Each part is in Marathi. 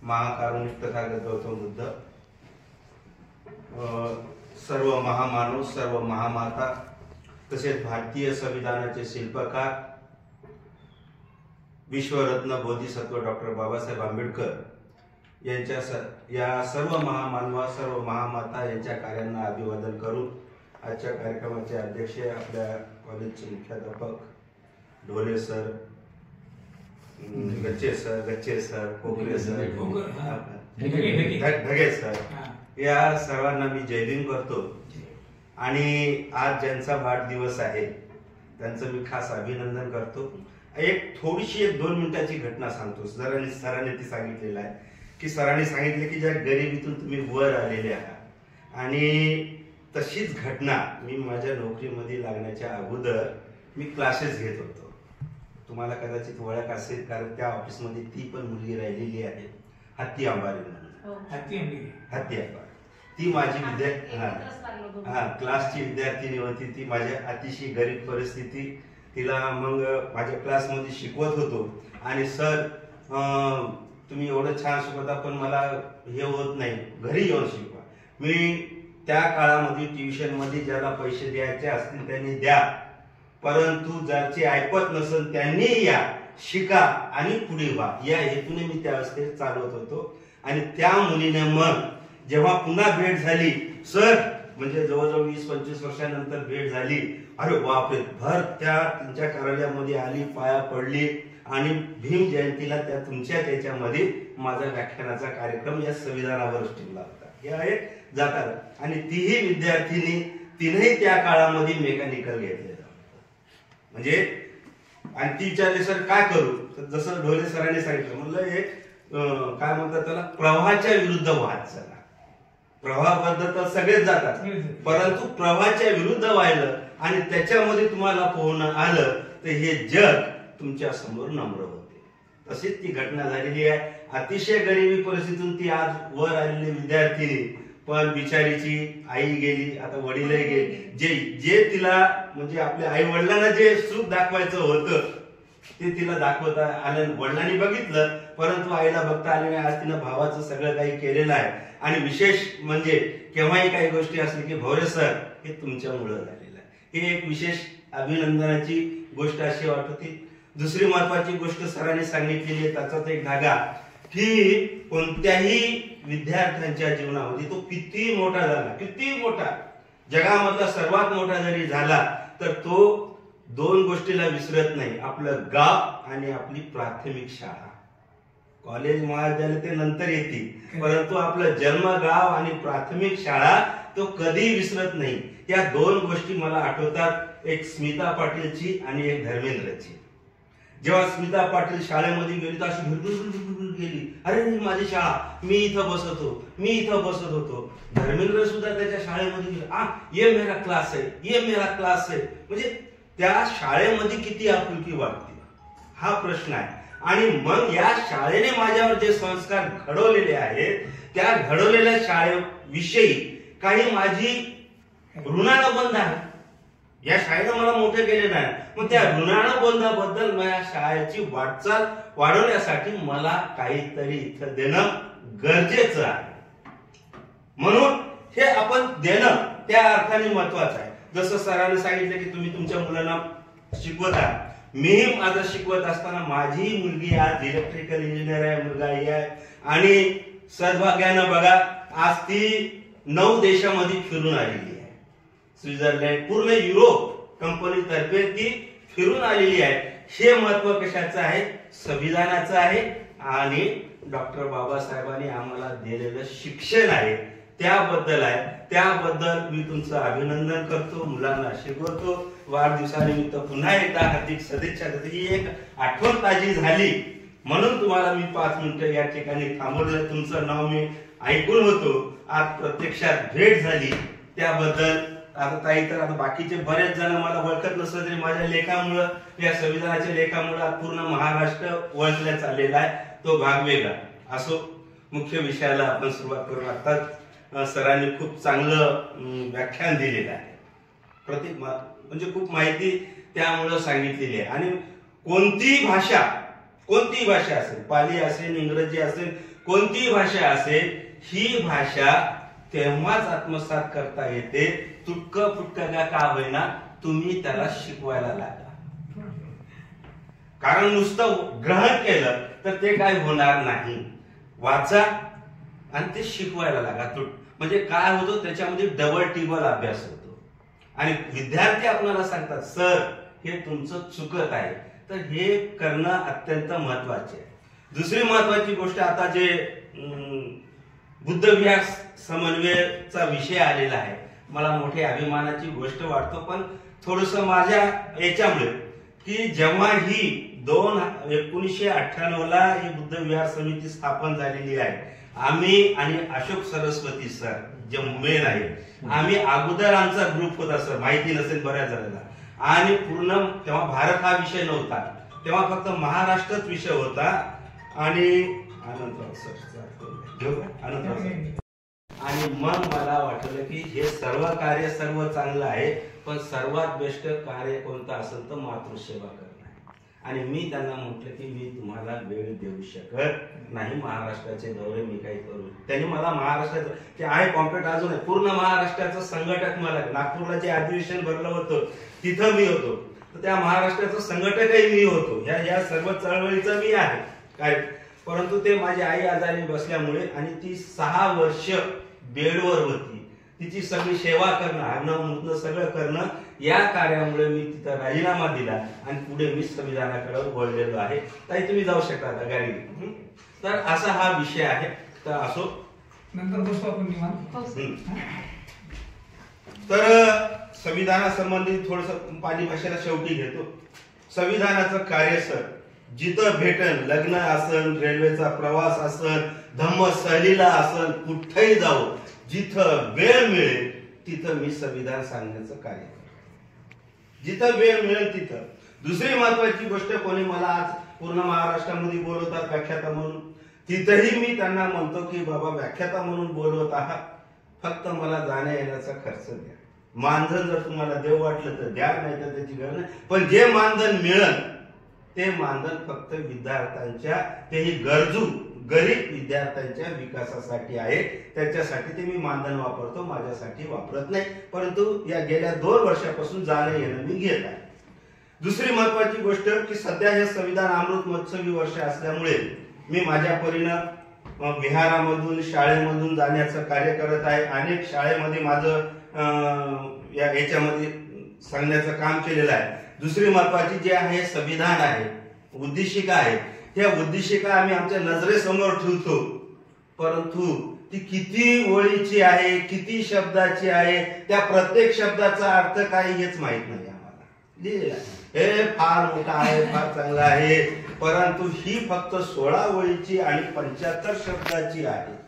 महाकारुणिक तथागत गौतम बुद्ध, सर्व महामानव, सर्व महामाता, तसेच भारतीय संविधानाचे शिल्पकार, विश्वरत्न बोधिसत्व डॉक्टर बाबासाहेब आंबेडकर यांच्या या सर्व महामानवा, सर्व महामाता यांच्या कार्यांना अभिवादन करून आजच्या कार्यक्रमाचे अध्यक्ष आपल्या कॉलेजचे मुख्याध्यापक ढोले सर, गच्चे सर, कोकरे सर, ढगे सर, या सर्वांना मी जय भीम करतो। आणि आज ज्यांचा वाढदिवस आहे त्यांचं मी खास अभिनंदन करतो। एक थोडीशी 2 मिनिटाची घटना सांगतो। सरांनी ती सांगितलेलं आहे की सरांनी सांगितले की ज्या गरिबीतून तुम्ही वर आलेले आहात, आणि तशीच घटना मी माझ्या नोकरीमध्ये लागण्याच्या अगोदर मी क्लासेस घेत होतो। तुम्हाला कदाचित ओळख असेल, कारण त्या ऑफिसमध्ये ती पण मुलगी राहिलेली आहे, हत्ती अंबारी म्हणून। हत्ती अंबारी ती माझी क्लासची विद्यार्थिनी होती। ती माझ्या अतिशय गरीब परिस्थिती, तिला मग माझ्या क्लासमध्ये शिकवत होतो। आणि सर तुम्ही एवढं छान शिकवता पण मला हे होत नाही, घरी येऊन शिकवा। मी त्या काळामध्ये ट्युशन मध्ये ज्याला पैसे द्यायचे असतील त्यांनी द्या, परंतु ज्याचे ऐपत नसेल त्यांनी या, शिका आणि पुढे व्हा, या हेतूने मी त्यावेळेस चालवत होतो। आणि त्या मुलीने मग जेव्हा पुन्हा भेट झाली, सर म्हणजे जवळजवळ 20-25 वर्षानंतर भेट झाली, अरे बापरे, भर त्यांच्या कार्यालयामध्ये आली, पाया पडली, आणि भीम जयंतीला त्या तुमच्या त्याच्यामध्ये माझा व्याख्यानाचा कार्यक्रम या संविधानावरच ठेवला होता। हे आहे जातात। आणि तीही विद्यार्थिनी, तिनेही त्या काळामध्ये मेकॅनिकल घेतलेलं म्हणजे, आणि ती विचारले सर काय करू, तर जसं ढोले सरांनी सांगितलं, म्हणलं हे काय म्हणतात त्याला, प्रवाहाच्या विरुद्ध वाहत चला। प्रवाहाबद्दल तर सगळेच जातात, परंतु प्रवाहाच्या विरुद्ध व्हायला आणि त्याच्यामध्ये तुम्हाला पोहणं आलं तर हे जग तुमच्या समोर नम्र होते। तशीच ती घटना झालेली आहे। अतिशय गरिबी परिस्थितीतून ती आज वर आलेली विद्यार्थिनी, पण बिचारीची आई गेली, आता वडीलही गेले। जे तिला म्हणजे आपल्या आई वडिलांना जे सुख दाखवायचं होतं ते तिला दाखवता आलं, वडिलांनी बघितलं परंतु आईला बघता आले नाही। आज तिनं भावाचं सगळं काही केलेलं आहे। आणि विशेष म्हणजे केव्हाही काही गोष्टी असली की भोरे सर हे तुमच्यामुळे झालेलं आहे, हे एक विशेष अभिनंदनाची गोष्ट अशी वाटते। दुसरी महत्वाची गोष्ट सरांनी सांगितलेली आहे, त्याचाच एक धागा, की कोणत्याही विद्यार्थ्यांच्या जीवनामध्ये तो किती मोठा झाला, किती मोठा, जगामधला सर्वात मोठा जरी झाला तर तो 2 गोष्टीला विसरत नाही, आपलं गाव आणि आपली प्राथमिक शाळा। कॉलेज महाविद्यालय ते नंतर येते, परंतु आपलं जन्मगाव आणि प्राथमिक शाळा तो कधी विसरत नाही। या 2 गोष्टी मला आठवतात, एक स्मिता पाटीलची आणि एक धर्मेंद्रची। जेव्हा स्मिता पाटील शाळेमध्ये गेली तर अशी गेली, अरे माझी शाळा, मी इथं बसत होतो। धर्मेंद्र सुद्धा त्याच्या शाळेमध्ये गेला, ये मेरा क्लास है, ये मेरा क्लास है। म्हणजे त्या शाळेमध्ये किती आपुलकी वाटते हा प्रश्न आहे। आणि मग या शाळेने माझ्यावर जे संस्कार घडवलेले आहेत, त्या घडवलेल्या शाळेविषयी काही माझी ऋणानुबंध आहे। या शाळेनं मला मोठे केले नाही, मग त्या ऋणानुबंधाबद्दल माझ्या शाळेची वाटचाल वाढवण्यासाठी मला काहीतरी इथं देणं गरजेचं आहे। म्हणून हे आपण देणं त्या अर्थाने महत्वाचं आहे। जसं सरांनी सांगितलं की तुम्ही तुमच्या मुलांना शिकवता, मी माझं शिकवत असताना माझी मुलगी आज इलेक्ट्रिकल इंजिनियर आहे, मुलगाही आहे। आणि सद्भाग्यानं बघा आज ती 9 देशामध्ये फिरून आलेली आहे, स्वित्झर्लंड, पूर्ण युरोप कंपनीतर्फे ती फिरून आलेली आहे। हे महत्व कशाचं आहे, संविधानाचं आहे आणि डॉक्टर बाबासाहेबांनी आम्हाला दिलेलं शिक्षण आहे त्याबद्दल आहे। त्याबद्दल मी तुमचं अभिनंदन करतो, मुलांना शिकवतो। वाढदिवसानिमित्त पुन्हा एकदा हार्दिक सदिच्छा देतो। ही एक आठवण ताजी झाली म्हणून तुम्हाला मी 5 मिनिटं या ठिकाणी थांबवलं। तुमचं नाव मी ऐकून होतो, आज प्रत्यक्षात भेट झाली, त्याबद्दल आता ताई तर आता बाकीचे बरेच जण मला ओळखत नसलं तरी माझ्या लेखामुळे, या संविधानाच्या लेखामुळे पूर्ण महाराष्ट्र ओळखल्या चाललेला आहे। तो भाग वेगळा असो, मुख्य विषयाला आपण सुरुवात करू। आता सरांनी खूप चांगलं व्याख्यान दिलेलं आहे, म्हणजे खूप माहिती त्यामुळे सांगितलेली आहे। आणि कोणतीही भाषा कोणतीही भाषा असेल, पाली असेल, इंग्रजी असेल, कोणतीही भाषा असेल, ही भाषा तेव्हाच आत्मसात करता येते तुटकं फुटकं का होईना तुम्ही त्याला शिकवायला लागा. कारण नुसतं ग्रहण केलं तर ते काय होणार नाही. वाचा आणि ते शिकवायला लागा. म्हणजे काय होतं त्याच्यामध्ये डबल टिबल अभ्यास होतो. आणि विद्यार्थी आपल्याला सांगतात सर हे तुमचं चुकत आहे, तर हे करणं अत्यंत महत्वाचे आहे. दुसरी महत्वाची गोष्ट, आता जे बुद्ध विहार समन्वयचा विषय आलेला आहे, मला मोठ्या अभिमानाची गोष्ट वाटतो. पण थोडस माझ्या याच्यामुळे की जेव्हा ही 1998 ला ही बुद्ध विहार समिती स्थापन झालेली आहे, आम्ही आणि अशोक सरस्वती सर जे मेन आहे, आम्ही अगोदर आमचा ग्रुप होता सर, माहिती नसेल बऱ्याच जणांना. आणि पूर्ण तेव्हा भारत हा विषय नव्हता, तेव्हा फक्त महाराष्ट्रच विषय होता. आणि आणि मग मला वाटलं की हे सर्व कार्य सर्व चांगलं आहे, पण सर्वात बेस्ट कार्य कोणतं असेल तर मातृसेवा करणं. आणि मी त्यांना म्हटलं की मी तुम्हाला वेळ देऊ शकत नाही, महाराष्ट्राचे दौरे मी काही करू. त्यांनी मला महाराष्ट्राचं ते आहे कॉम्प्लेट अजून आहे, पूर्ण महाराष्ट्राचं संघटक, मला नागपूरला जे अधिवेशन भरलं होतं तिथं मी होतो, तर त्या महाराष्ट्राचं संघटकही मी होतो. या सर्व चळवळीचं मी आहे काय. परंतु ते माझी आई आजारी बसल्यामुळे आणि ती 6 वर्ष बेडवर होती, तिची सगळी सेवा करणं, आणणं मुतणं सगळं करणं, या कार्यामुळे मी तिथं राजीनामा दिला आणि पुढे मी संविधानाकडे वळलेलो आहे. ताई तुम्ही जाऊ शकता आता गाडी. तर असा हा विषय आहे. तर असो, नंतर बसू आपण निवांत. तर संविधानासंबंधी थोडस पाली भाषेला शेवटी घेतो. संविधानाचं कार्य सर जिथं भेटन, लग्न असन, रेल्वेचा प्रवास असन, धम्म सहलीला असन, कुठेही जाऊ, जिथं वेळ मिळेल तिथं मी संविधान सांगण्याचं कार्य करतो, जिथं वेळ मिळेल तिथं. दुसरी महत्वाची गोष्ट, कोणी मला आज पूर्ण महाराष्ट्रामध्ये बोलवतात व्याख्याता म्हणून, तिथंही मी त्यांना म्हणतो की बाबा व्याख्याता म्हणून बोलवत आहात, फक्त मला जाण्या येण्याचा खर्च द्या. मानधन जर तुम्हाला देव वाटलं तर द्या, नाही तर त्याची गरज नाही. पण जे मानधन मिळेल ते मानधन फक्त विद्यार्थ्यांच्या, तेही गरजू गरीब विद्यार्थ्यांच्या विकासासाठी आहे. त्याच्यासाठी ते मी मानधन वापरतो, माझ्यासाठी वापरत नाही. परंतु या गेल्या 2 वर्षापासून जाणं येणं मी घेत आहे. दुसरी महत्वाची गोष्ट की सध्या हे संविधान अमृत महोत्सवी वर्ष असल्यामुळे मी माझ्या परीनं विहारामधून, शाळेमधून जाण्याचं कार्य करत आहे. अनेक शाळेमध्ये माझं याच्यामध्ये सांगण्याचं काम केलेलं आहे. दुसरी महत्वाची जे आहे संविधान आहे, उद्देशिका आहे, त्या उद्देशिका आम्ही आमच्या नजरेसमोर ठेवतो, परंतु ती किती ओळीची आहे, किती शब्दाची आहे, त्या प्रत्येक शब्दाचा अर्थ काय हेच माहित नाही आम्हाला. लिहिलेलं आहे हे फार मोठा आहे, फार चांगला आहे, परंतु ही फक्त 16 ओळीची आणि 75 शब्दाची आहे.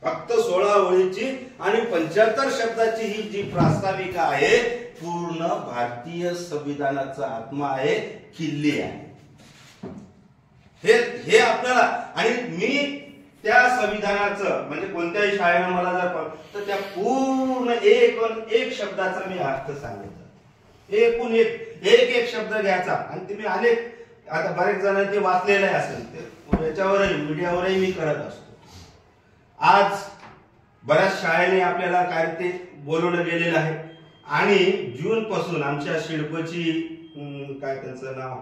फक्त 16 ओळीची आणि 75 शब्दाची ही जी प्रास्ताविका आहे, पूर्ण भारतीय संविधानाचा आत्मा आहे, किल्ली आहे. हे आपल्याला, आणि मी त्या संविधानाचं म्हणजे कोणत्याही शाळेनं मला जर तर त्या पूर्ण एक शब्दाचा मी अर्थ सांगितला. एकूण एक शब्द घ्यायचा आणि तुम्ही अनेक आता बरेच जण ते वाचलेले असेल, याच्यावरही मीडियावरही मी करत असतो. आज बऱ्याच शाळेने आपल्याला काय ते बोलवलं गेलेलं आहे. आणि जून पासून आमच्या शिडकोची काय त्यांचं नाव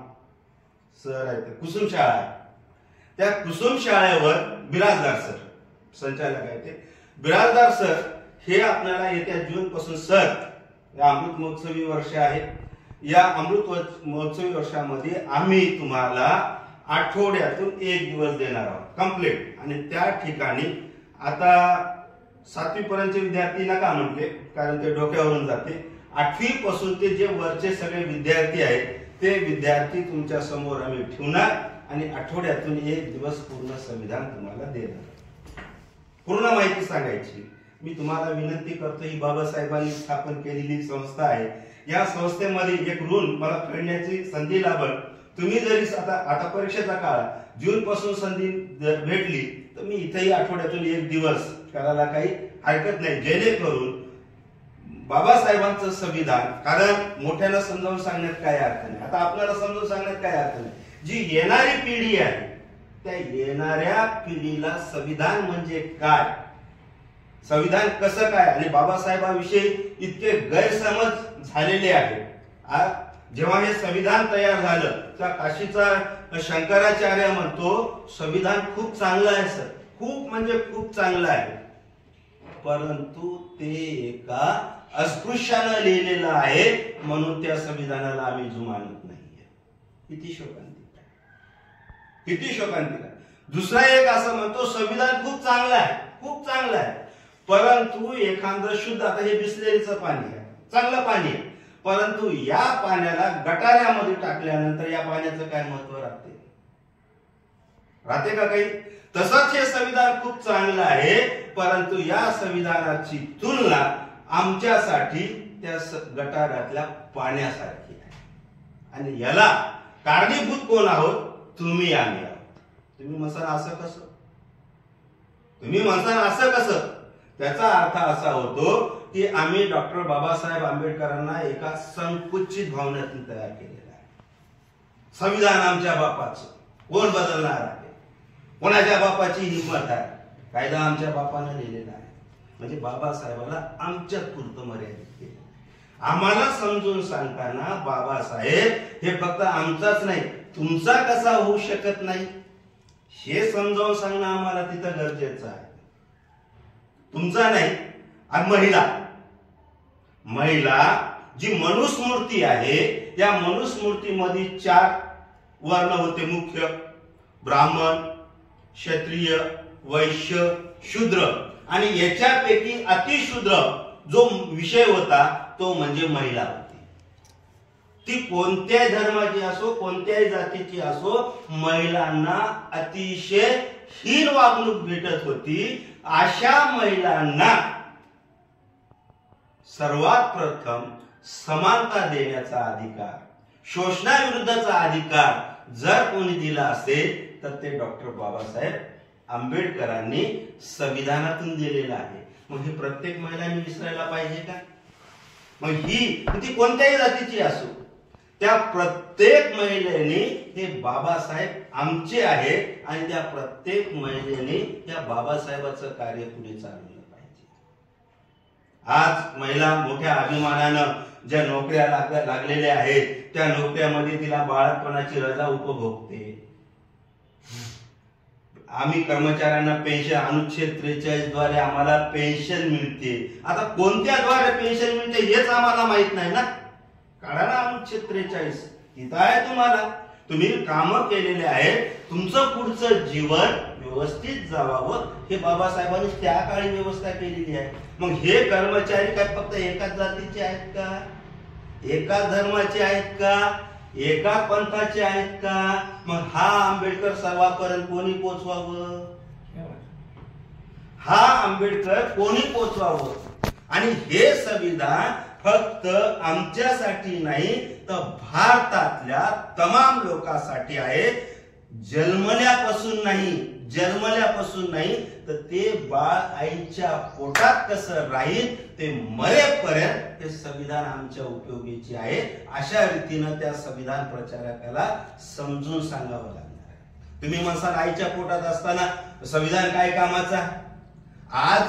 सर आहे, कुसुम शाळा आहे, त्या कुसुम शाळेवर बिराजदार सर संचालक आहे, ते बिराजदार सर हे आपल्याला येत्या जून पासून सर अमृत महोत्सवी वर्ष आहे, या अमृत महोत्सवी वर्षामध्ये आम्ही तुम्हाला आठवड्यातून 1 दिवस देणार आहोत कंप्लीट. आणि त्या ठिकाणी आता 7वी पर्यंतचे विद्यार्थी नका म्हटले, कारण ते डोक्यावरून जाते. 8वी पासून ते जे वरचे सगळे विद्यार्थी आहेत ते विद्यार्थी तुमच्या समोर आम्ही ठेवणार आणि आठवड्यातून 1 दिवस पूर्ण संविधान तुम्हाला देणार, पूर्ण माहिती सांगायची. मी तुम्हाला विनंती करतो, ही बाबासाहेबांनी स्थापन केलेली संस्था आहे, या संस्थेमध्ये एक ऋण मला फेडण्याची संधी लाभल. तुम्ही जरी आता परीक्षेचा काळ जून पासून संधी जर भेटली तर मी इथेही आठवड्यातून 1 दिवस करायला काही हरकत नाही, जेणेकरून बाबासाहेबांचं संविधान, कारण मोठ्याला समजावून सांगण्यात काय अर्थ नाही, आता आपल्याला समजावून सांगण्यात काय अर्थ नाही, जी येणारी पिढी आहे त्या येणाऱ्या पिढीला संविधान म्हणजे काय, संविधान कसं काय, आणि बाबासाहेबांविषयी इतके गैरसमज झालेले आहेत. जेव्हा हे संविधान तयार झालं त्या काशीचा शंकराचार्य म्हणतो संविधान खूप चांगलं आहे सर, खूप म्हणजे खूप चांगलं आहे, परंतु ते एका अस्पृश्यानं लिहिलेलं आहे म्हणून त्या संविधानाला आम्ही जुमानत नाहीये. किती शोकांतिक, किती शोकांतिक. दुसरा एक असं म्हणतो संविधान खूप चांगलं आहे, खूप चांगलं आहे, परंतु एखादं शुद्ध, आता हे बिस्लेरीचं पाणी आहे, चांगलं पाणी आहे, परंतु या पाण्याला गटाऱ्यामध्ये टाकल्यानंतर या पाण्याचं काय महत्व राहते, राहते का काही. तसंच हे संविधान खूप चांगलं आहे, परंतु या संविधानाची तुलना आमच्यासाठी त्या गटारातल्या पाण्यासारखी आहे. आणि याला कारणीभूत कोण आहोत, तुम्ही आम्ही आहोत. तुम्ही म्हणसाल असं कसं, तुम्ही म्हणसाल असं कसं, त्याचा अर्थ असा होतो की आम्ही डॉक्टर बाबासाहेब आंबेडकरांना एका संकुचित भावनेतून तयार केलेला आहे. संविधान आमच्या बापाचं, कोण बदलणार आहे, कोणाच्या बापाची हिंमत आहे, कायदा आमच्या बापानं लिहिलेला आहे, म्हणजे बाबासाहेबाला आमच्या पुरतं मर्यादित केलं. आम्हाला समजून सांगताना बाबासाहेब हे फक्त आमचाच नाही तुमचा कसा होऊ शकत नाही हे समजावून सांगणं आम्हाला तिथं गरजेचं आहे. तुमचा नाही. महिला, महिला जी मनुस्मृती आहे या मनुस्मृतीमध्ये 4 वर्ण होते मुख्य, ब्राह्मण, क्षत्रिय, वैश्य, शूद्र, आणि याच्यापैकी अतिशूद्र जो विषय होता तो म्हणजे महिला होती. ती कोणत्याही धर्माची असो, कोणत्याही जातीची असो, महिलांना अतिशय हीन वागणूक भेटत होती. अशा महिलांना सर्वात प्रथम समानता देण्याचा अधिकार, शोषणाविरुद्धचा अधिकार जर कोणी दिला असेल तर ते डॉक्टर बाबासाहेब आंबेडकरांनी संविधानातून दिलेलं आहे. मग हे प्रत्येक महिलांनी विसरायला पाहिजे का. मग ही ती कोणत्याही जातीची असो त्या प्रत्येक महिलेने हे बाबासाहेब आमचे आहेत आणि त्या प्रत्येक महिलेने या बाबासाहेबाचं कार्य पुढे चालवलं पाहिजे. आज महिला मोठ्या अभिमानानं ज्या नोकऱ्या लागलेल्या आहेत त्या नोकऱ्यामध्ये तिला बाळपणाची रजा उपभोगते. आम्ही कर्मचाऱ्यांना पेन्शन अनुच्छेद 43 द्वारे आम्हाला पेन्शन मिळते. आता कोणत्या द्वारे पेन्शन मिळते हेच आम्हाला माहित नाही ना. काढा ना अनुच्छेद 43, तिथं आहे तुम्हाला. तुम्ही कामं केलेले आहेत, तुमचं पुढचं जीवन व्यवस्थित जावावं हे बाबासाहेबांनी त्या काळी व्यवस्था केलेली आहे. मग हे कर्मचारी काय फक्त एकाच जातीचे आहेत का, एकाच धर्माचे आहेत का, एका पंथाचे आहेत का. मग हा आंबेडकर सर्वांपर्यंत कोणी पोचवावं, हा आंबेडकर कोणी पोचवावं. आणि हे संविधान फक्त आमच्यासाठी नाही तर भारतातल्या तमाम लोकांसाठी आहे. जन्मल्यापासून नाही तर ते बाळ आईच्या पोटात कसं राहील ते मरेपर्यंत हे संविधान आमच्या उपयोगीचे आहे. अशा रीतीनं त्या संविधान प्रचारकाला समजून सांगावं लागणार आहे. तुम्ही म्हणसाल आईच्या पोटात असताना संविधान काय कामाचा. आज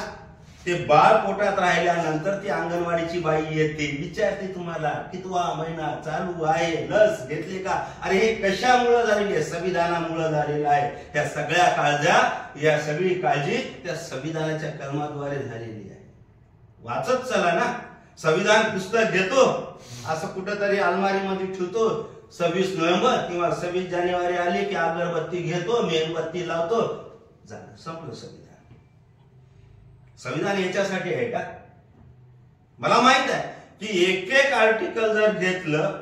ते बाळ पोटात राहिल्यानंतर ती अंगणवाडीची बाई येते, विचारते तुम्हाला कितवा महिना चालू आहे, लस घेतली का. अरे हे कशामुळे झालेली आहे, संविधानामुळे झालेलं आहे. त्या सगळ्या काळजा, या सगळी काळजी त्या संविधानाच्या कर्माद्वारे झालेली आहे. वाचत चला ना. संविधान पुस्तक घेतो असं कुठंतरी अलमारीमध्ये ठेवतो, 26 नोव्हेंबर किंवा 26 जानेवारी आली की अगरबत्ती घेतो, मेणबत्ती लावतो, झालं, संपलं संविधान. संविधान याच्यासाठी आहे का. मला माहित आहे की एक आर्टिकल जर घेतलं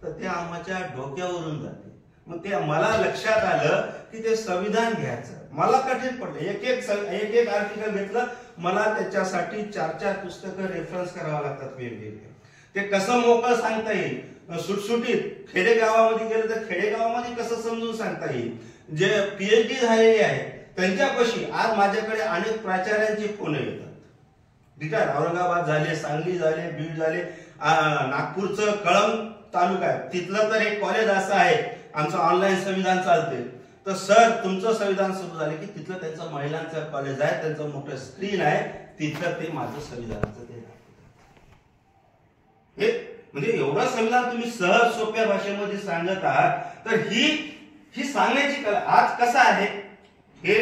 तर ते आमच्या डोक्यावरून जाते. मग ते मला लक्षात आलं की ते संविधान घ्यायचं मला कठीण पडलं. एक आर्टिकल घेतलं, मला त्याच्यासाठी 4 पुस्तकं रेफरन्स करावं लागतात वेगवेगळे. ते कसं मोकळं सांगता येईल, सुटसुटीत खेडेगावामध्ये गेलं तर खेडेगावामध्ये कसं समजून सांगता येईल. जे PhD झालेले आहेत त्यांच्यापाशी आज माझ्याकडे अनेक प्राचार्यांचे फोन येतात. रिटायर, औरंगाबाद झाले, सांगली झाले, बीड झाले, नागपूरचं कळंब तालुका आहे तिथलं तर एक कॉलेज असं आहे आमचं ऑनलाईन संविधान चालते, तर सर तुमचं संविधान सुरू झालं की तिथलं त्यांचं महिलांचं कॉलेज आहे, त्यांचं मोठं स्क्रीन आहे, तिथं ते माझं संविधानाचं ते हे म्हणजे एवढं संविधान तुम्ही सहज सोप्या भाषेमध्ये सांगत आहात. तर ही सांगण्याची कला आज कसं आहे, हे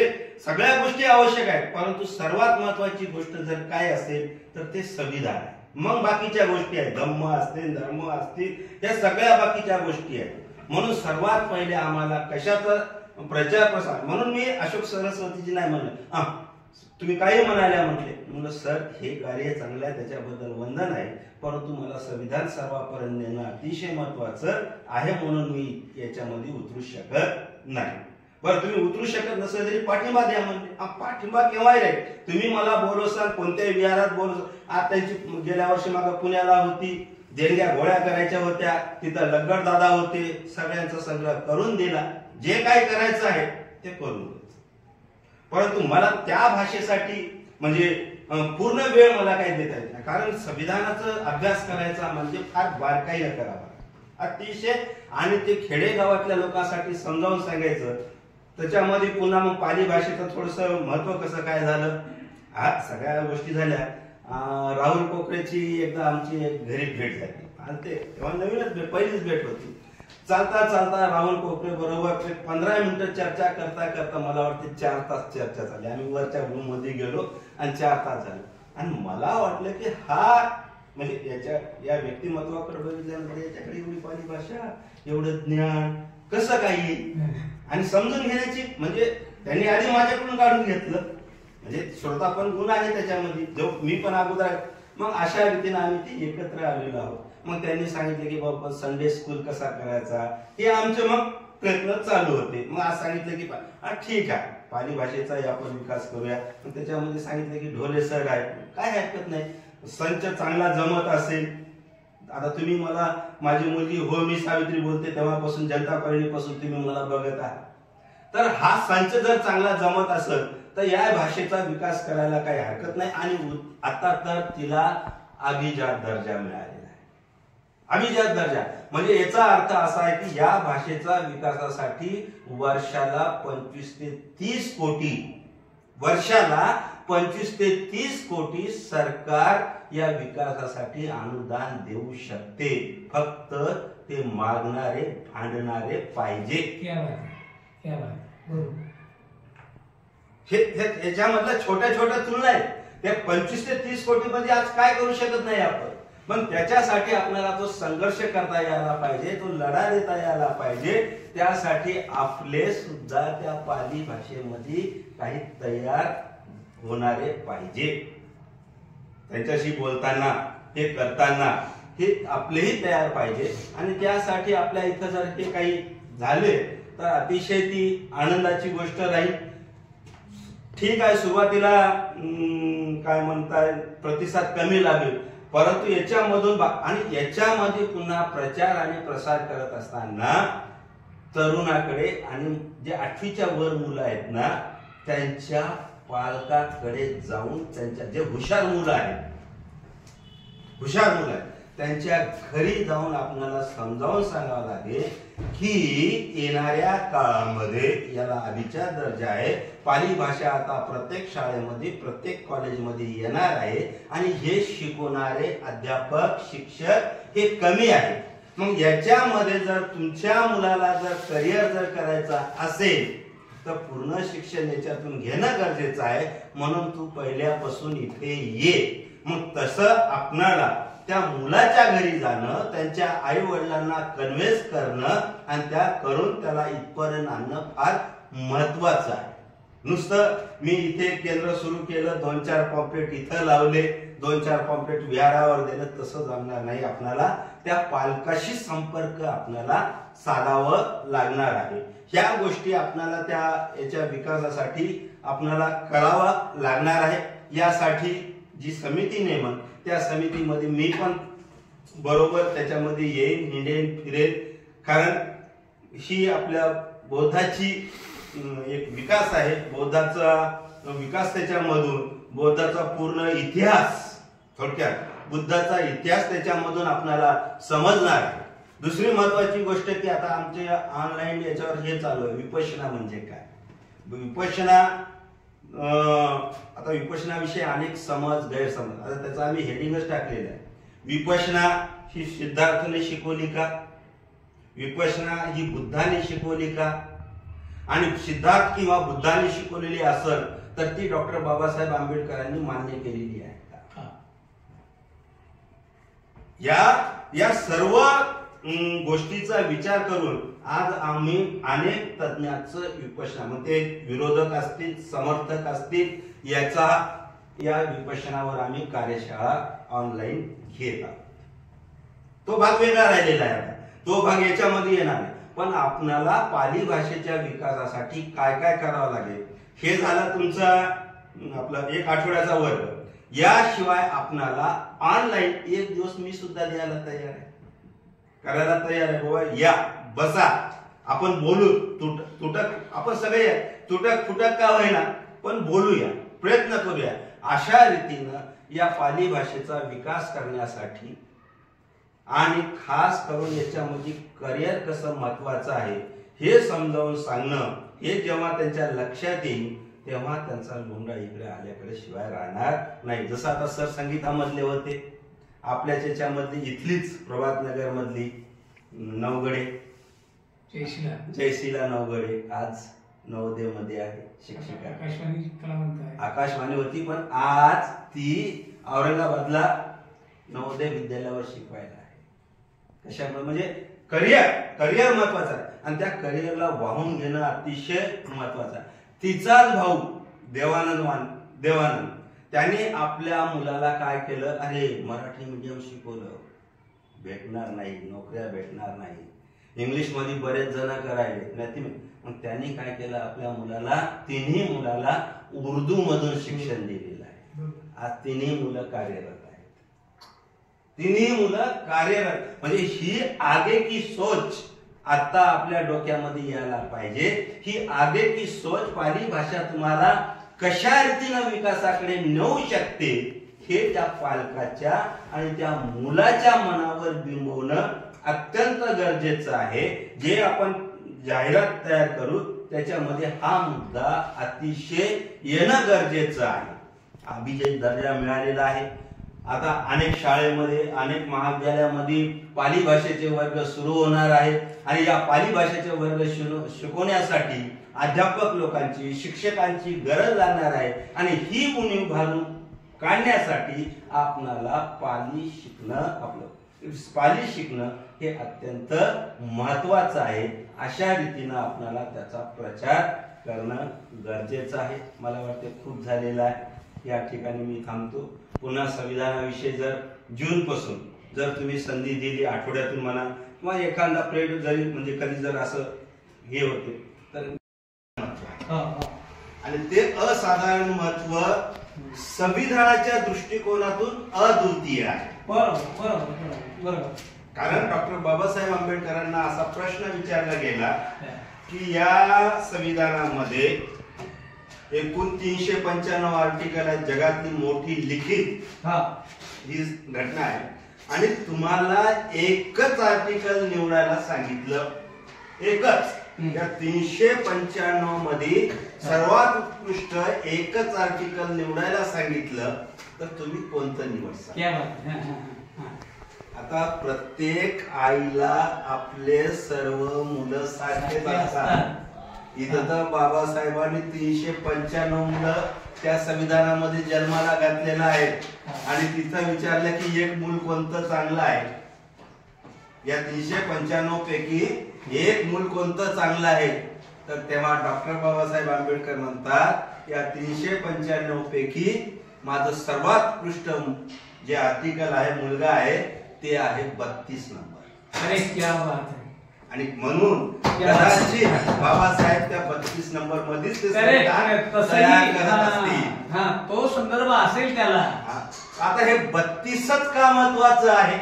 सगळ्या गोष्टी आवश्यक आहेत, परंतु सर्वात महत्वाची गोष्ट जर काय असेल तर ते संविधान आहे. मग बाकीच्या गोष्टी आहेत, धम्म असतील, धर्म असतील, या सगळ्या बाकीच्या गोष्टी आहेत. म्हणून सर्वात पहिले आम्हाला कशाचा प्रचार प्रसार, म्हणून मी अशोक सरस्वतीजी नाही म्हणलं, तुम्ही काही म्हणाल्या म्हणलं सर हे कार्य चांगलं आहे, त्याच्याबद्दल वंदन आहे, परंतु मला संविधान सर्वांपर्यंत नेणं अतिशय महत्वाचं आहे, म्हणून मी याच्यामध्ये उतरू शकत नाही. बरं, तुम्ही उतरू शकत नसेल तरी पाठिंबा द्या म्हणजे. पाठिंबा केव्हा रे, तुम्ही मला बोलवसाल, कोणत्याही विहारात बोलवसाल. आज त्यांची गेल्या वर्षी मागं पुण्याला होती, देणग्या गोळ्या करायच्या होत्या, तिथं लग्गड दादा होते, सगळ्यांचा संग्रह करून दिला. जे काय करायचं आहे ते करून द्यायचं, परंतु मला त्या भाषेसाठी म्हणजे पूर्ण वेळ मला काही देता येत नाही, कारण संविधानाचा अभ्यास करायचा म्हणजे फार बारकाईने करावा अतिशय, आणि ते खेडेगावातल्या लोकांसाठी समजावून सांगायचं. त्याच्यामध्ये पुन्हा मग पाली भाषेचं थोडस महत्व कसं काय झालं, आज सगळ्या गोष्टी झाल्या. राहुल कोकरेची एकदा आमची एक घरी भेट झाली, आणि ते तेव्हा नवीनच पहिलीच भेट होती. चालता चालता राहुल कोकरे बरोबर 15 मिनिटं चर्चा करता करता मला वाटते 4 तास चर्चा झाली. आम्ही वरच्या रूम मध्ये गेलो आणि 4 तास झाले, आणि मला वाटलं की हा म्हणजे या व्यक्तिमत्वाकडे बघितल्यानंतर याच्याकडे एवढी पाली भाषा, एवढं ज्ञान कसं काही, आणि समजून घेण्याची म्हणजे त्यांनी आधी माझ्याकडून काढून घेतलं, म्हणजे श्रोता पण गुण आहे त्याच्यामध्ये, जो मी पण अगोदर. मग अशा रीतीने आम्ही ते एकत्र आलेलो आहोत. मग त्यांनी सांगितलं की बाबा संडे स्कूल कसा करायचा, हे आमचे मग प्रयत्न चालू होते. मग आज सांगितलं की ठीक आहे, पाली भाषेचा आपण विकास करूया. मग त्याच्यामध्ये सांगितलं की ढोले सर आहे, काय हरकत नाही, संच चांगला जमत असेल. आता तुम्ही मला, माझी मुलगी हो मी सावित्री बोलते तेव्हापासून, जनता कॉलनीपासून तुम्ही मला बघत आहात, तर हा संच जर चांगला जमत असेल तर या भाषेचा विकास करायला काही हरकत नाही. आणि आता तर तिला अभिजात दर्जा मिळालेला आहे. अभिजात दर्जा म्हणजे याचा अर्थ असा आहे की या भाषेचा विकासासाठी वर्षाला 25 ते 30 कोटी, वर्षाला 25 ते 30 कोटी सरकार या विकासासाठी अनुदान देऊ शकते. फक्त ते मागणारे, भांडणारे पाहिजे. याच्यामधल्या छोट्या छोट्या तुलना आहेत. त्या 25 ते 30 कोटी मध्ये आज काय करू शकत नाही आपण, पण त्याच्यासाठी आपल्याला तो संघर्ष करता यायला पाहिजे, तो लढा देता यायला पाहिजे. त्यासाठी आपले सुद्धा त्या पाली भाषेमध्ये काही तयार होणारे पाहिजे. त्यांच्याशी बोलताना, हे करताना हे आपलेही तयार पाहिजे. आणि त्यासाठी आपल्या इथं जर हे काही झाले तर अतिशय ती आनंदाची गोष्ट राहील. ठीक आहे, सुरुवातीला काय म्हणताय प्रतिसाद कमी लागेल, परंतु याच्यामधून आणि याच्यामध्ये पुन्हा प्रचार आणि प्रसार करत असताना तरुणाकडे आणि जे 8वीच्या वर मुलं आहेत ना, त्यांच्या पालकाकडे जाऊन, त्यांच्या जे हुशार मुलं आहेत, त्यांच्या घरी जाऊन आपल्याला समजावून सांगावं लागेल की येणाऱ्या काळामध्ये याला अभिजात दर्जा आहे. पाली भाषा आता प्रत्येक शाळेमध्ये, प्रत्येक कॉलेजमध्ये येणार आहे, आणि हे शिकवणारे अध्यापक, शिक्षक हे कमी आहे. मग याच्यामध्ये जर तुमच्या मुलाला जर करिअर जर करायचा असेल तर पूर्ण शिक्षण याच्यातून घेणं गरजेचं आहे. म्हणून तू पहिल्यापासून इथे ये. मग तसं आपणाला त्या मुलाच्या घरी जाणं, त्यांच्या आई वडिलांना कन्व्हेन्स करणं आणि त्या करून त्याला इथपर्यंत आणणं फार महत्वाचं आहे. नुसतं मी इथे केंद्र सुरू केलं, 2-4 पॉम्पलेट इथं लावले, 2-4 पॉम्पलेट विहारावर दिलं, तसं जमणार नाही. आपल्याला त्या पालकाशी संपर्क आपल्याला साधावं लागणार आहे. ह्या गोष्टी आपल्याला याच्या विकासासाठी आपल्याला करावा लागणार आहे. यासाठी जी समिती नेमन, त्या समितीमध्ये मी पण बरोबर त्याच्यामध्ये येईन, हिंडेन, फिरेन, कारण ही आपल्या बौद्धाची एक विकास आहे. बौद्धाचा विकास, त्याच्यामधून बौद्धाचा पूर्ण इतिहास, थोडक्यात बुद्धाचा इतिहास त्याच्यामधून आपल्याला समजणार आहे. दुसरी महत्वाची गोष्ट की आता आमचे ऑनलाईन याच्यावर हे चालू आहे, विपश्यना म्हणजे काय. विपश्यना आता विपश्यनाविषयी अनेक समज गैरसमज, आता त्याचं आम्ही हेडिंगच टाकलेलं आहे. विपश्यना ही सिद्धार्थने शिकवली का, विपश्यना ही बुद्धाने शिकवली का, आणि सिद्धार्थ किंवा बुद्धाने शिकवलेली असेल तर ती डॉक्टर बाबासाहेब आंबेडकरांनी मान्य केलेली आहे का. या सर्व गोष्टीचा विचार करून आज आम्ही अनेक तज्ञांचं विपश्यना, मग ते विरोधक असतील समर्थक असतील, या विपश्यनावर आम्ही कार्यशाळा ऑनलाईन घेत आहोत. तो भाग वेगळा राहिलेला आहे, तो भाग याच्यामध्ये येणार आहे. पण आपणाला पाली भाषेच्या विकासासाठी काय काय करावं लागेल हे झालं तुमचा आपला 1 आठवड्याचा वर्ग. याशिवाय आपणाला ऑनलाईन 1 दिवस मी सुद्धा द्यायला तयार आहे, करायला तयार आहे. बाबा या बसा, आपण बोलू, तुटक आपण सगळे तुटक फुटक का होईना पण बोलूया, प्रयत्न करूया. अशा रीतीनं या पाली भाषेचा विकास करण्यासाठी आणि खास करून याच्यामध्ये करिअर कसं महत्वाचं आहे हे समजावून सांगणं, हे जेव्हा त्यांच्या लक्षात येईल तेव्हा त्यांचा लोंढा इकडे आल्याकडे शिवाय राहणार नाही. जसं आता सर संगीतामधले होते, आपल्या त्याच्यामधली इथलीच प्रभात नगर मधली नवगडे, जयशीला नवगडे आज नवोदय मध्ये आहे, शिक्षिका, आकाशवाणी होती, पण आज ती औरंगाबादला नवोदय विद्यालयावर शिकवायला आहे. कशामुळे म्हणजे करिअर महत्वाचं आहे आणि त्या करिअरला वाहून घेणं अतिशय महत्वाचं आहे. तिचाच भाऊ देवानंद त्याने आपल्या मुलाला काय केलं, अरे मराठी मीडियम शिकवलं, भेटणार नाही, नोकऱ्या भेटणार नाही, इंग्लिश मध्ये बरेच जण करायले, मग त्यांनी काय केलं, आपल्या मुलाला, तिन्ही मुलाला उर्दू मधून शिक्षण दिलेलं आहे. आज तिन्ही मुलं कार्यरत आहेत, तिन्ही मुलं कार्यरत. म्हणजे ही आगे की सोच आता आपल्या डोक्यामध्ये यायला पाहिजे. ही आगे की सोच पाली भाषा तुम्हाला कशा रीतीनं विकासाकडे नेऊ शकते हे त्या पालकाच्या आणि त्या मुलाच्या मनावर बिंबवणं अत्यंत गरजेचं आहे. जे आपण जाहिरात तयार करू त्याच्यामध्ये हा मुद्दा अतिशय येणं गरजेचं आहे. अभिजात दर्जा मिळालेला आहे. आता अनेक शाळेमध्ये, अनेक महाविद्यालयामध्ये पाली भाषेचे वर्ग सुरू होणार आहेत आणि या पाली भाषेचे वर्ग शिकवण्यासाठी अध्यापक लोकांची, शिक्षकांची गरज लागणार आहे. आणि ही उणीव भरून काढण्यासाठी आपणाला पाली शिकणं हे अत्यंत महत्वाचं आहे. अशा रीतीनं आपणाला त्याचा प्रचार करणं गरजेचं आहे. मला वाटते खूप झालेलं आहे. या ठिकाणी मी थांबतो. पुन्हा संविधानाविषयी जर जून पासून जर तुम्ही संधी दिली, आठवड्यातून म्हणा किंवा एखादा पिरियड जरी, म्हणजे कधी जर असं हे होते तर, आणि ते असाधारण महत्व संविधानाच्या दृष्टिकोनातून अद्वितीय आहे. बरोबर. कारण डॉक्टर बाबासाहेब आंबेडकरांना असा प्रश्न विचारला गेला की या संविधानामध्ये एकूण 395 आर्टिकल आहेत, जगातली मोठी लिखित ही घटना आहे, आणि तुम्हाला एकच आर्टिकल निवडायला सांगितलं, एकच. या 395 मध्ये सर्वात उत्कृष्ट एकच आर्टिकल निवडायला सांगितलं तर तुम्ही कोणतं निवडता? आता प्रत्येक आईला आपले सर्व मुलं सारखेच असतात. इथं तर बाबासाहेबांनी 395 मुलं त्या संविधानामध्ये जन्माला घातलेलं आहे आणि तिथं विचारलं की एक मूल कोणतं चांगलं आहे. या 395 पैकी एक मूल कोणतं चांगलं आहे, तर तेव्हा डॉक्टर बाबासाहेब आंबेडकर म्हणतात या 395 पैकी माझं सर्वात उत्कृष्ट जे आर्टिकल आहे, मुलगा आहे, ते आहे 32 नंबर. अरे क्या बात आहे. आणि म्हणून कदाचित बाबासाहेब त्या 32 नंबर मध्येच तो संदर्भ असेल त्याला. आता हे 32च का महत्वाचं आहे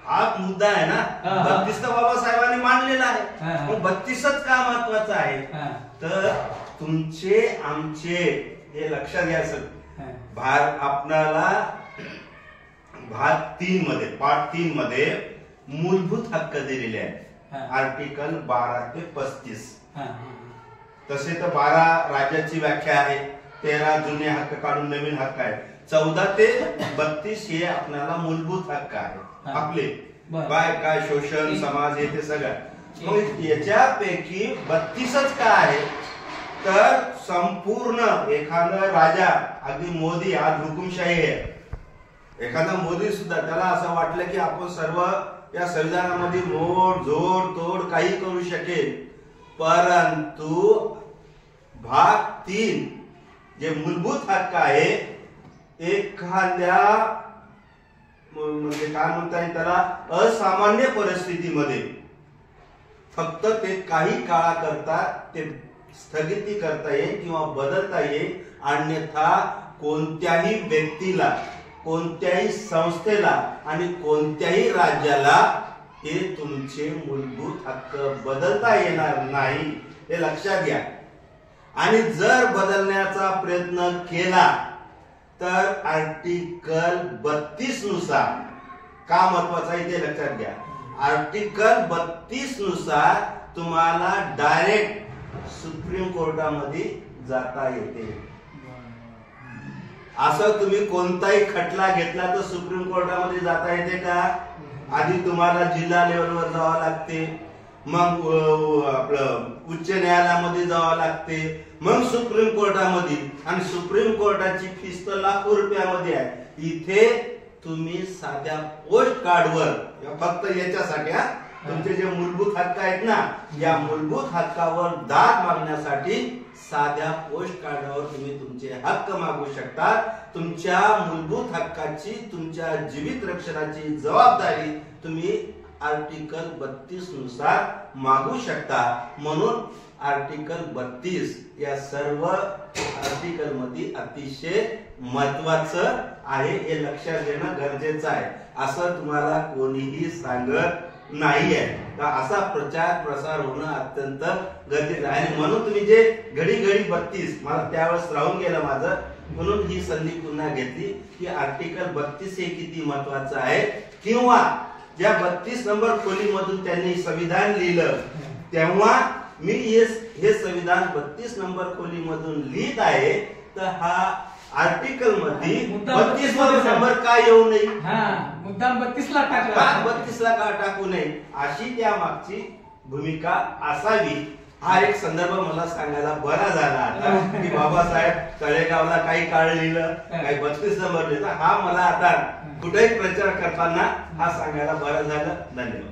हा मुद्दा आहे ना. 32 तर बाबासाहेबांनी मांडलेला आहे, पण 32च का महत्वाचं आहे तर तुमचे आमचे हे लक्षात घ्यायचं. आपणाला भाग 3 मध्ये, पार्ट 3 मध्ये मूलभूत हक्क दिलेले आहेत. हा. आर्टिकल 12 ते 35. हा, हा. तसे तर 12 राज्याची व्याख्या आहे, 13 जुने हक्क काढून नवीन हक्क आहे, 14 ते 32 हे आपल्याला मूलभूत हक्क आहे हा. आपले. बरं. काय शोषण समाज हे ते सगळं. मग याच्यापैकी 32च काय आहे तर संपूर्ण एखादा राजा, अगदी मोदी आज हुकुमशाही आहे, एखादा मोदी सुद्धा त्याला असं वाटलं की आपण सर्व या संविधानामध्ये मोड जोड तोड काही करू शकेल, परंतु भाग 3 जे मूलभूत हक्क आहे, एखाद्या म्हणजे काय म्हणता येईल त्याला, असामान्य परिस्थितीमध्ये फक्त ते काही काळाकरता ते स्थगिती करता येईल किंवा बदलता येईल, अन्यथा कोणत्याही व्यक्तीला, कोणत्याही संस्थेला आणि कोणत्याही राज्याला हे तुमचे मूलभूत हक्क बदलता येणार नाही, हे लक्षात घ्या. आणि जर बदलण्याचा प्रयत्न केला तर आर्टिकल 32 नुसार, का महत्वाचं आहे ते लक्षात घ्या, आर्टिकल 32 नुसार तुम्हाला डायरेक्ट सुप्रीम कोर्टामध्ये जाता येते. असं तुम्ही कोणताही खटला घेतला तर सुप्रीम कोर्टामध्ये जाता येते का? आधी तुम्हाला जिल्हा लेवलवर जावं लागते, मग आपलं उच्च न्यायालयामध्ये जावं लागते, मग सुप्रीम कोर्टामध्ये, आणि सुप्रीम कोर्टाची फीस तर लाखो रुपयामध्ये आहे. इथे तुम्ही साध्या पोस्ट कार्डवर, फक्त याच्यासाठी तुमचे जे मूलभूत हक्क आहेत ना, या मूलभूत हक्कावर दाद मागण्यासाठी साध्या पोस्ट कार्डावर तुम्ही तुमचे हक्क मागू शकता. तुमच्या मूलभूत हक्काची, तुमच्या जीवित रक्षणाची जबाबदारी तुम्ही आर्टिकल 32 नुसार मागू शकता. म्हणून आर्टिकल 32 या सर्व आर्टिकल मध्ये अतिशय महत्वाचं आहे, हे लक्षात घेणं गरजेचं आहे. असं तुम्हाला कोणीही सांगत नाहीये. तर असा प्रचार प्रसार होणं अत्यंत गरजेचं आहे. म्हणून तुम्ही जे घडी 32, मला त्यावेळेस राहून गेलं माझं, म्हणून ही संधी पुन्हा घेतली की आर्टिकल 32 हे किती महत्वाचं आहे, किंवा ज्या 32 नंबर खोलीमधून त्यांनी संविधान लिहिलं तेव्हा मी हे संविधान 32 नंबर खोलीमधून लिहित आहे, तर हा आर्टिकल मध्ये 32 नंबर का येऊ नये, मुद्दाम 32 ला टाकला, 32 ला का टाकू नये, अशी त्या मागची भूमिका असावी. हा एक संदर्भ मला सांगायला बरा झाला आता की बाबासाहेब तळेगावला काही काळ लिहिलं, काही 32 नंबर लिहिलं. हा मला आता कुठेही प्रचार करताना हा सांगायला बरं झालं. धन्यवाद.